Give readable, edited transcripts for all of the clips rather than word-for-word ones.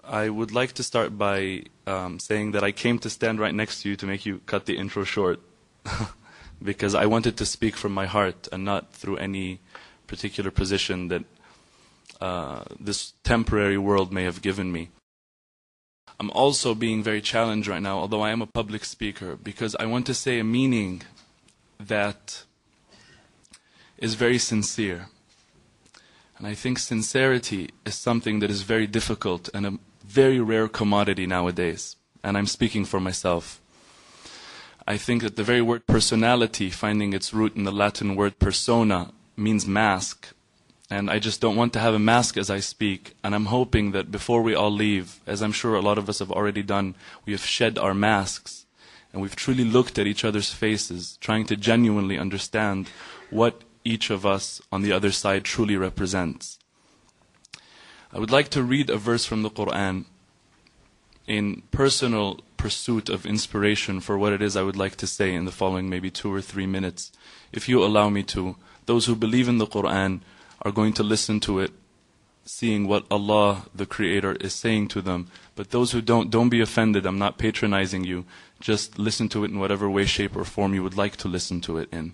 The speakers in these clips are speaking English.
I would like to start by saying that I came to stand right next to you to make you cut the intro short because I wanted to speak from my heart and not through any particular position that this temporary world may have given me. I'm also being very challenged right now, although I am a public speaker, because I want to say a meaning that is very sincere. And I think sincerity is something that is very difficult and a very rare commodity nowadays. And I'm speaking for myself. I think that the very word personality, finding its root in the Latin word persona, means mask. And I just don't want to have a mask as I speak. And I'm hoping that before we all leave, as I'm sure a lot of us have already done, we have shed our masks. And we've truly looked at each other's faces, trying to genuinely understand what each of us on the other side truly represents. I would like to read a verse from the Quran in personal pursuit of inspiration for what it is I would like to say in the following maybe 2 or 3 minutes. If you allow me to, those who believe in the Quran are going to listen to it, seeing what Allah, the Creator, is saying to them. But those who don't be offended. I'm not patronizing you. Just listen to it in whatever way, shape, or form you would like to listen to it in.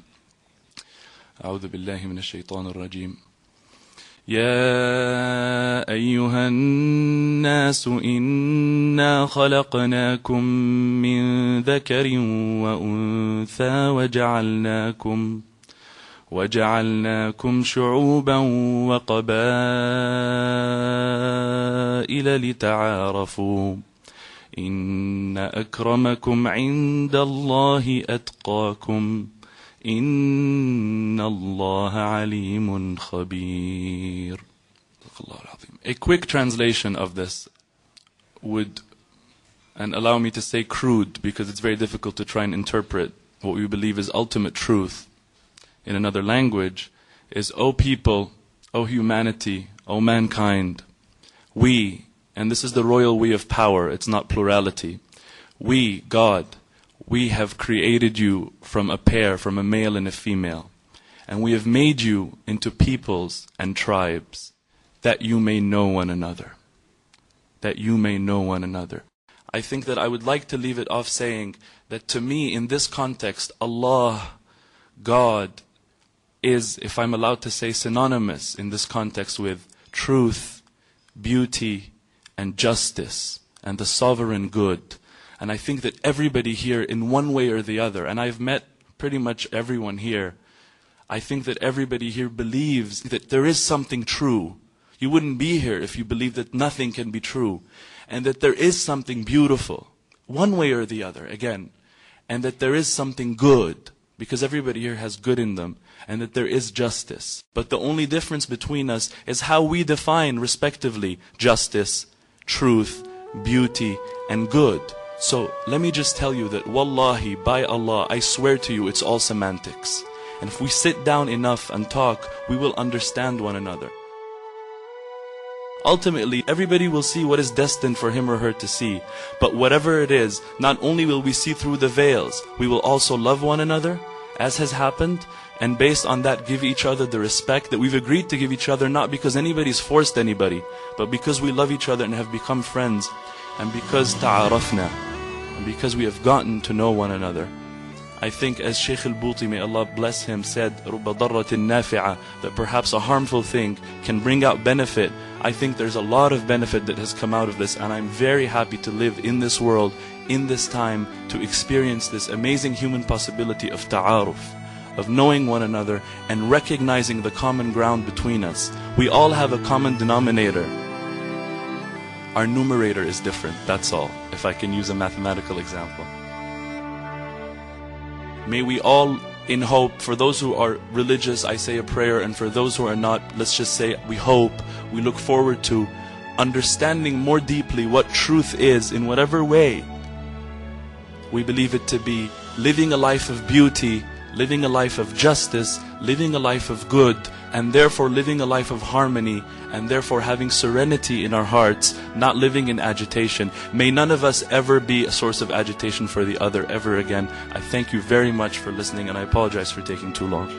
أعوذ بالله من الشيطان الرجيم. يا أيها الناس إنا خلقناكم من ذكر وأنثى وجعلناكم شعوبا وقبائل لتعارفوا إن أكرمكم عند الله أتقاكم إن الله عليم خبير. A quick translation of this would, and allow me to say crude because it's very difficult to try and interpret what we believe is ultimate truth in another language, is, O people, O humanity, O mankind, we, and this is the royal we of power, it's not plurality, we, God, we have created you from a pair, from a male and a female. And we have made you into peoples and tribes, that you may know one another. That you may know one another. I think that I would like to leave it off saying that to me, in this context, Allah, God, is, if I'm allowed to say, synonymous in this context with truth, beauty, and justice, and the sovereign good. And I think that everybody here, in one way or the other, and I've met pretty much everyone here, I think that everybody here believes that there is something true. You wouldn't be here if you believed that nothing can be true. And that there is something beautiful, one way or the other, again. And that there is something good, because everybody here has good in them. And that there is justice. But the only difference between us is how we define, respectively, justice, truth, beauty, and good. So let me just tell you that wallahi, by Allah, I swear to you, it's all semantics. And if we sit down enough and talk, we will understand one another. Ultimately, everybody will see what is destined for him or her to see. But whatever it is, not only will we see through the veils, we will also love one another, as has happened, and based on that give each other the respect that we've agreed to give each other, not because anybody's forced anybody, but because we love each other and have become friends, and because ta'arafna, and because we have gotten to know one another. I think, as Shaykh al-Buti, may Allah bless him, said, رُبَّ ضَرَّةٍ نَافِعَةٍ, that perhaps a harmful thing can bring out benefit. I think there's a lot of benefit that has come out of this, and I'm very happy to live in this world, in this time, to experience this amazing human possibility of ta'aruf, of knowing one another and recognizing the common ground between us. We all have a common denominator. Our numerator is different, that's all, if I can use a mathematical example. May we all, in hope, for those who are religious, I say a prayer, and for those who are not, let's just say we hope, we look forward to understanding more deeply what truth is in whatever way we believe it to be, living a life of beauty, living a life of justice, living a life of good, and therefore living a life of harmony, and therefore having serenity in our hearts, not living in agitation. May none of us ever be a source of agitation for the other ever again. I thank you very much for listening, and I apologize for taking too long.